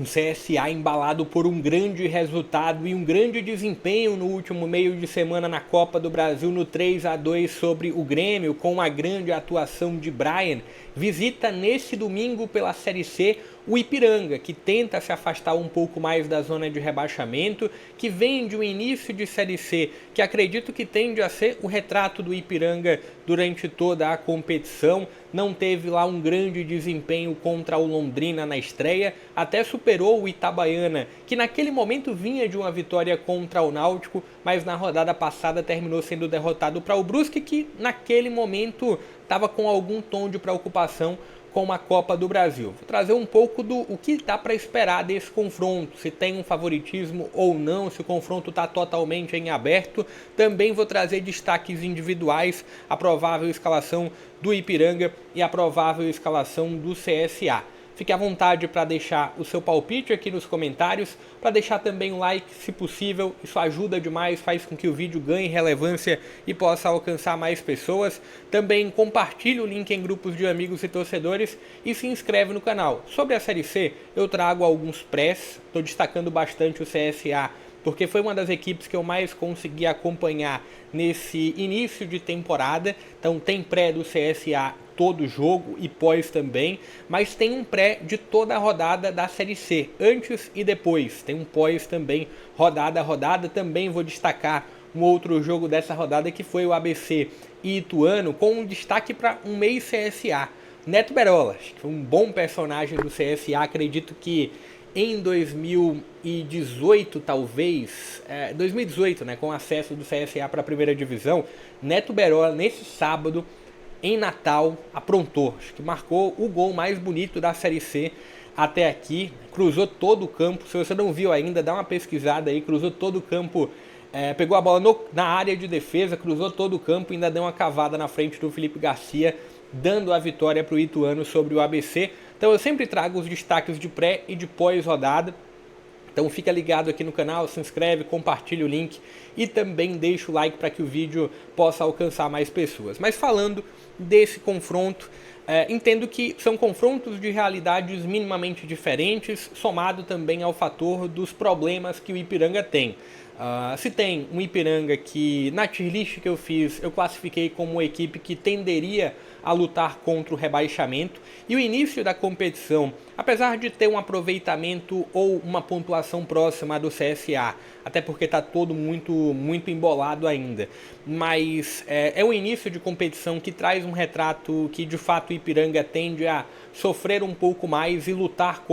Um CSA embalado por um grande resultado e um grande desempenho no último meio de semana na Copa do Brasil no 3-2 sobre o Grêmio, com uma grande atuação de Brian, visita nesse domingo pela Série C o Ipiranga, que tenta se afastar um pouco mais da zona de rebaixamento, que vem de um início de Série C, que acredito que tende a ser o retrato do Ipiranga durante toda a competição. Não teve lá um grande desempenho contra o Londrina na estreia, até superou o Itabaiana, que naquele momento vinha de uma vitória contra o Náutico, mas na rodada passada terminou sendo derrotado para o Brusque, que naquele momento estava com algum tom de preocupação com a Copa do Brasil. Vou trazer um pouco do o que dá para esperar desse confronto, se tem um favoritismo ou não, se o confronto está totalmente em aberto. Também vou trazer destaques individuais, a provável escalação do Ipiranga e a provável escalação do CSA. Fique à vontade para deixar o seu palpite aqui nos comentários, para deixar também um like se possível, isso ajuda demais, faz com que o vídeo ganhe relevância e possa alcançar mais pessoas. Também compartilhe o link em grupos de amigos e torcedores e se inscreve no canal. Sobre a Série C, eu trago alguns prés, estou destacando bastante o CSA, porque foi uma das equipes que eu mais consegui acompanhar nesse início de temporada. Então tem pré do CSA todo jogo e pós também, mas tem um pré de toda a rodada da Série C, antes e depois. Tem um pós também, rodada a rodada. Também vou destacar um outro jogo dessa rodada que foi o ABC e Ituano, com um destaque para um meio CSA. Neto Berolas, que foi um bom personagem do CSA, acredito que em 2018, talvez, 2018, né, com acesso do CSA para a primeira divisão, Neto Berola, nesse sábado, em Natal, aprontou. Acho que marcou o gol mais bonito da Série C até aqui. Cruzou todo o campo. Se você não viu ainda, dá uma pesquisada aí. Cruzou todo o campo, pegou a bola na área de defesa, cruzou todo o campo e ainda deu uma cavada na frente do Felipe Garcia, dando a vitória para o Ituano sobre o ABC. Então eu sempre trago os destaques de pré e de pós-rodada. Então fica ligado aqui no canal, se inscreve, compartilha o link e também deixa o like para que o vídeo possa alcançar mais pessoas. Mas falando desse confronto, entendo que são confrontos de realidades minimamente diferentes, somado também ao fator dos problemas que o Ipiranga tem. Se tem um Ipiranga que na tier list que eu fiz eu classifiquei como uma equipe que tenderia a lutar contra o rebaixamento, e o início da competição, apesar de ter um aproveitamento ou uma pontuação próxima do CSA, até porque está todo muito embolado ainda, mas é um início de competição que traz um retrato que de fato o Ipiranga tende a sofrer um pouco mais e lutar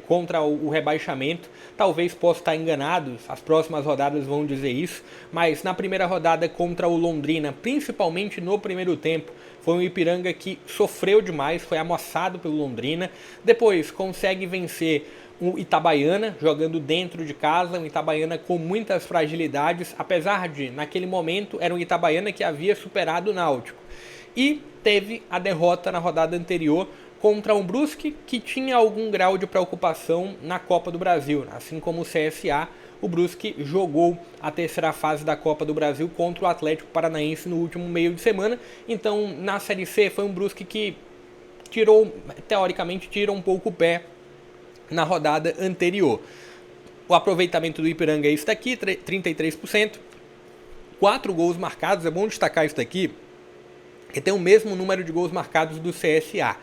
contra o rebaixamento. Talvez possa estar enganado, as próximas rodadas vão dizer isso, mas na primeira rodada contra o Londrina, principalmente no primeiro tempo, foi um Ipiranga que sofreu demais, foi amassado pelo Londrina. Depois consegue vencer o Itabaiana, jogando dentro de casa, um Itabaiana com muitas fragilidades, apesar de, naquele momento, era um Itabaiana que havia superado o Náutico. E teve a derrota na rodada anterior contra um Brusque que tinha algum grau de preocupação na Copa do Brasil, assim como o CSA. O Brusque jogou a terceira fase da Copa do Brasil contra o Atlético Paranaense no último meio de semana. Então, na Série C, foi um Brusque que teoricamente, tira um pouco o pé na rodada anterior. O aproveitamento do Ipiranga é isso daqui, 33%. 4 gols marcados, é bom destacar isso daqui, que tem o mesmo número de gols marcados do CSA.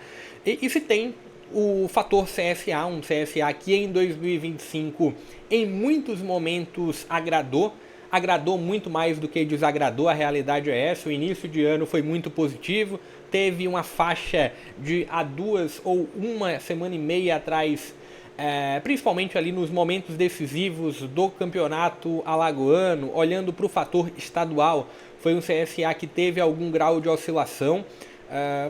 E se tem o fator CSA, um CSA que em 2025 em muitos momentos agradou muito mais do que desagradou, a realidade é essa. O início de ano foi muito positivo, teve uma faixa de há 2 ou uma semana e meia atrás, principalmente ali nos momentos decisivos do campeonato alagoano, olhando para o fator estadual, foi um CSA que teve algum grau de oscilação,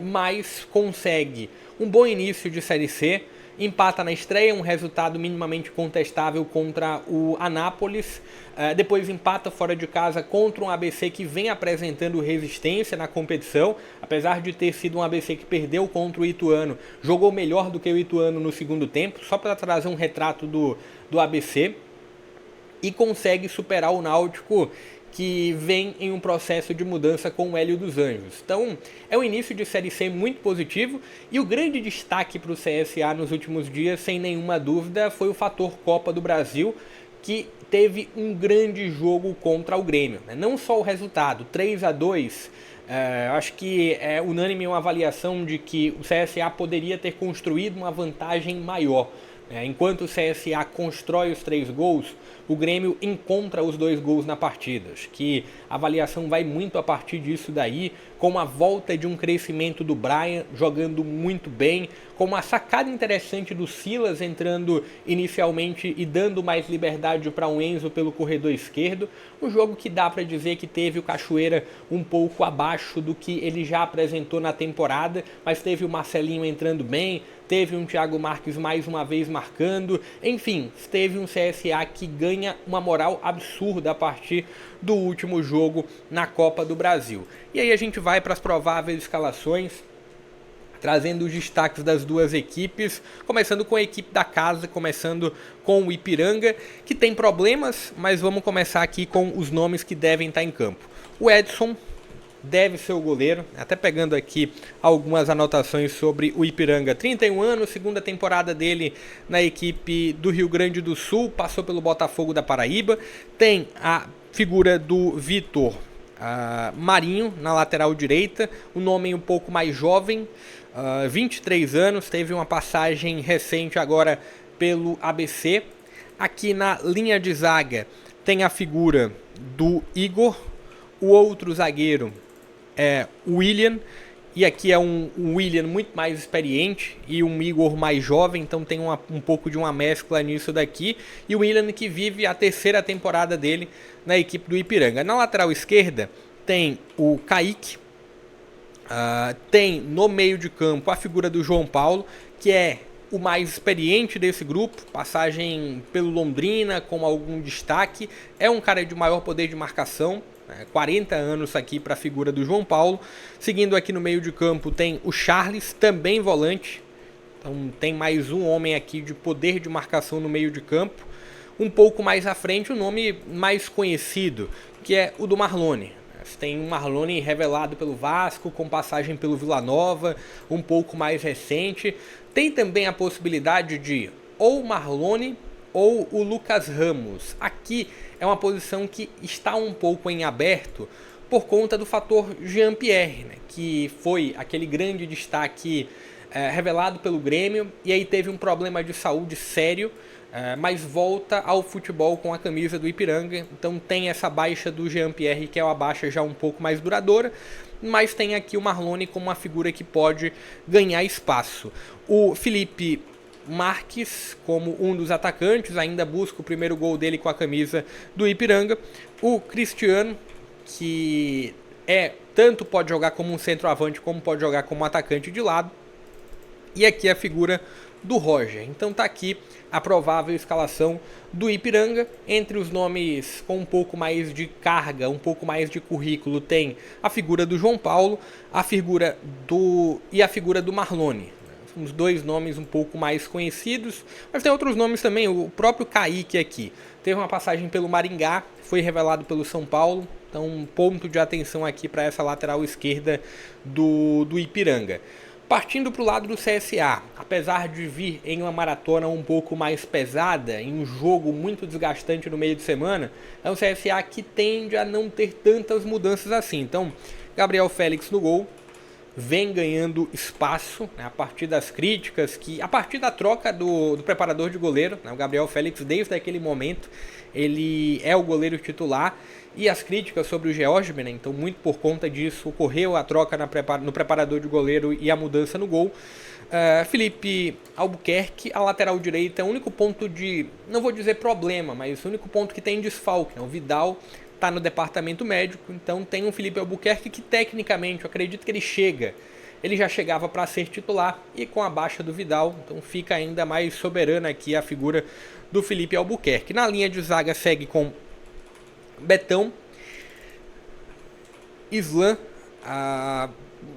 mas consegue um bom início de Série C, empata na estreia, um resultado minimamente contestável contra o Anápolis, depois empata fora de casa contra um ABC que vem apresentando resistência na competição, apesar de ter sido um ABC que perdeu contra o Ituano, jogou melhor do que o Ituano no segundo tempo, só para trazer um retrato do ABC, e consegue superar o Náutico, que vem em um processo de mudança com o Hélio dos Anjos. Então, é um início de Série C muito positivo, e o grande destaque para o CSA nos últimos dias, sem nenhuma dúvida, foi o fator Copa do Brasil, que teve um grande jogo contra o Grêmio. Não só o resultado, 3-2, acho que é unânime uma avaliação de que o CSA poderia ter construído uma vantagem maior. Enquanto o CSA constrói os 3 gols, o Grêmio encontra os 2 gols na partida. Acho que a avaliação vai muito a partir disso daí, com a volta de um crescimento do Brian, jogando muito bem, com uma sacada interessante do Silas entrando inicialmente e dando mais liberdade para o Enzo pelo corredor esquerdo. Um jogo que dá para dizer que teve o Cachoeira um pouco abaixo do que ele já apresentou na temporada, mas teve o Marcelinho entrando bem, teve um Thiago Marques mais uma vez marcando, enfim, teve um CSA que ganha uma moral absurda a partir do último jogo na Copa do Brasil. E aí a gente vai para as prováveis escalações, trazendo os destaques das duas equipes, começando com a equipe da casa, começando com o Ipiranga, que tem problemas, mas vamos começar aqui com os nomes que devem estar em campo. O Edson deve ser o goleiro, até pegando aqui algumas anotações sobre o Ipiranga. 31 anos, segunda temporada dele na equipe do Rio Grande do Sul, passou pelo Botafogo da Paraíba. Tem a figura do Vitor Marinho na lateral direita, um homem um pouco mais jovem, 23 anos, teve uma passagem recente agora pelo ABC. Aqui na linha de zaga tem a figura do Igor, o outro zagueiro é o William, e aqui é um William muito mais experiente e um Igor mais jovem, então tem um pouco de uma mescla nisso daqui, e o William que vive a terceira temporada dele na equipe do Ipiranga. Na lateral esquerda tem o Kaique, tem no meio de campo a figura do João Paulo, que é o mais experiente desse grupo, passagem pelo Londrina com algum destaque, é um cara de maior poder de marcação, 40 anos aqui para a figura do João Paulo. Seguindo aqui no meio de campo tem o Charles, também volante, então tem mais um homem aqui de poder de marcação no meio de campo. Um pouco mais à frente o nome mais conhecido, que é o do Marlone. Tem um Marlone revelado pelo Vasco, com passagem pelo Vila Nova, um pouco mais recente. Tem também a possibilidade de ou o Marlone ou o Lucas Ramos. Aqui é uma posição que está um pouco em aberto por conta do fator Jean-Pierre, que foi aquele grande destaque revelado pelo Grêmio, e aí teve um problema de saúde sério, mas volta ao futebol com a camisa do Ipiranga. Então tem essa baixa do Jean-Pierre, que é uma baixa já um pouco mais duradoura, mas tem aqui o Marlone como uma figura que pode ganhar espaço. O Felipe Marques como um dos atacantes, ainda busca o primeiro gol dele com a camisa do Ipiranga. O Cristiano, que tanto pode jogar como um centroavante, como pode jogar como um atacante de lado. E aqui a figura do Roger. Então tá aqui a provável escalação do Ipiranga. Entre os nomes com um pouco mais de carga, um pouco mais de currículo, tem a figura do João Paulo, a figura do Marlone. Os dois nomes um pouco mais conhecidos, mas tem outros nomes também. O próprio Kaique aqui teve uma passagem pelo Maringá, foi revelado pelo São Paulo, então um ponto de atenção aqui para essa lateral esquerda do Ipiranga. Partindo para o lado do CSA, apesar de vir em uma maratona um pouco mais pesada, em um jogo muito desgastante no meio de semana, é um CSA que tende a não ter tantas mudanças assim. Então, Gabriel Félix no gol, vem ganhando espaço, a partir das críticas, a partir da troca do preparador de goleiro, o Gabriel Félix, desde aquele momento, ele é o goleiro titular, e as críticas sobre o Georgman, então muito por conta disso, ocorreu a troca no preparador de goleiro e a mudança no gol. Felipe Albuquerque, a lateral direita, é o único ponto de, não vou dizer problema, mas o único ponto que tem desfalque, o Vidal está no departamento médico, então tem um Felipe Albuquerque que tecnicamente, eu acredito que ele já chegava para ser titular, e com a baixa do Vidal, então fica ainda mais soberana aqui a figura do Felipe Albuquerque. Na linha de zaga segue com Betão, Islan,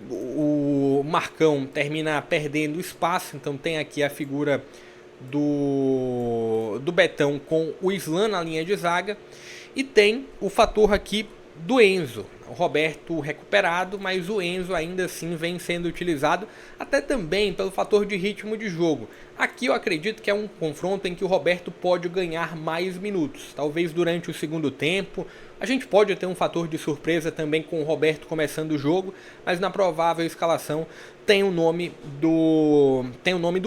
o Marcão termina perdendo espaço, então tem aqui a figura do Betão com o Islan na linha de zaga. E tem o fator aqui do Enzo. O Roberto recuperado, mas o Enzo ainda assim vem sendo utilizado, até também pelo fator de ritmo de jogo. Aqui eu acredito que é um confronto em que o Roberto pode ganhar mais minutos, talvez durante o segundo tempo. A gente pode ter um fator de surpresa também com o Roberto começando o jogo, mas na provável escalação tem o nome do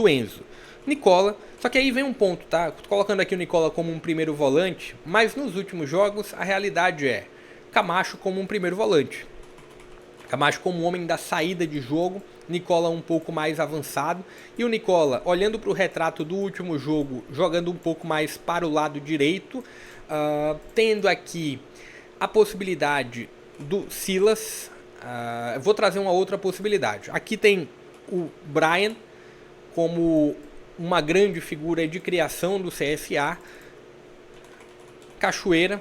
Enzo. Nicola, só que aí vem um ponto, tá? Tô colocando aqui o Nicola como um primeiro volante, mas nos últimos jogos a realidade é Camacho como um primeiro volante. Camacho como um homem da saída de jogo, Nicola um pouco mais avançado. E o Nicola, olhando para o retrato do último jogo, jogando um pouco mais para o lado direito, tendo aqui a possibilidade do Silas. Vou trazer uma outra possibilidade. Aqui tem o Brian como uma grande figura de criação do CSA. Cachoeira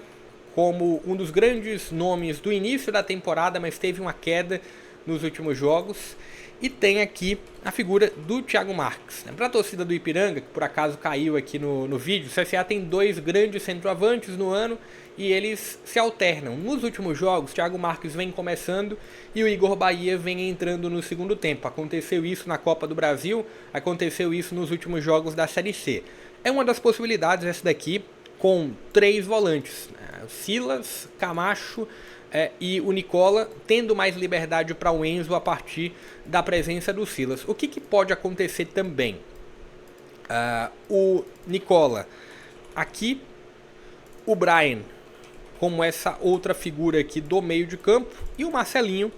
como um dos grandes nomes do início da temporada, mas teve uma queda nos últimos jogos. E tem aqui a figura do Thiago Marques. Para a torcida do Ipiranga, que por acaso caiu aqui no vídeo, o CSA tem 2 grandes centroavantes no ano e eles se alternam. Nos últimos jogos, Thiago Marques vem começando e o Igor Bahia vem entrando no segundo tempo. Aconteceu isso na Copa do Brasil, aconteceu isso nos últimos jogos da Série C. É uma das possibilidades essa daqui, com 3 volantes, né? Silas, Camacho e o Nicola, tendo mais liberdade para o Enzo a partir da presença do Silas. O que pode acontecer também? O Nicola aqui, o Brian como essa outra figura aqui do meio de campo e o Marcelinho.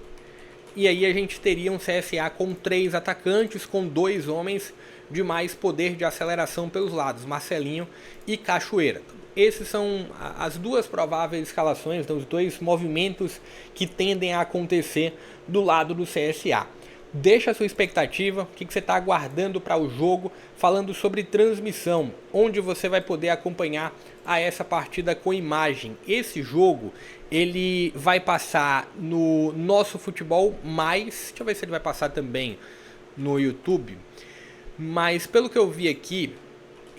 E aí a gente teria um CSA com 3 atacantes, com 2 homens de mais poder de aceleração pelos lados, Marcelinho e Cachoeira. Esses são as 2 prováveis escalações, os 2 movimentos que tendem a acontecer do lado do CSA. Deixa a sua expectativa, o que você está aguardando para o jogo, falando sobre transmissão, onde você vai poder acompanhar essa partida com imagem. Esse jogo, ele vai passar no Nosso Futebol Mais, deixa eu ver se ele vai passar também no YouTube, mas pelo que eu vi aqui,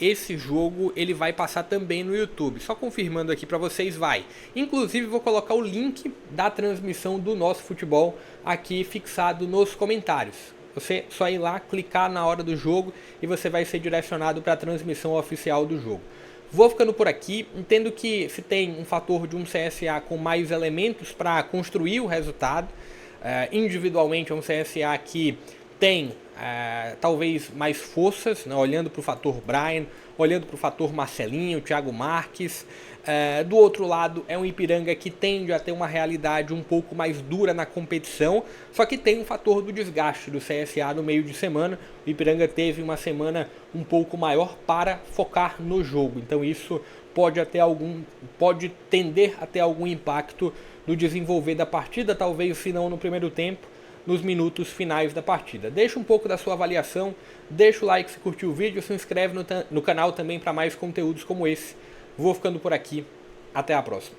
esse jogo ele vai passar também no YouTube. Só confirmando aqui para vocês, vai. Inclusive vou colocar o link da transmissão do Nosso Futebol aqui fixado nos comentários. Você só ir lá, clicar na hora do jogo e você vai ser direcionado para a transmissão oficial do jogo. Vou ficando por aqui. Entendo que se tem um fator de um CSA com mais elementos para construir o resultado. Individualmente é um CSA que tem talvez mais forças, né? Olhando para o fator Brian, olhando para o fator Marcelinho, Thiago Marques. Do outro lado é um Ipiranga que tende a ter uma realidade um pouco mais dura na competição, só que tem um fator do desgaste do CSA no meio de semana. O Ipiranga teve uma semana um pouco maior para focar no jogo, então isso pode tender a ter algum impacto no desenvolver da partida, talvez se não no primeiro tempo, nos minutos finais da partida. Deixa um pouco da sua avaliação, deixa o like se curtiu o vídeo, se inscreve no canal também para mais conteúdos como esse. Vou ficando por aqui, até a próxima.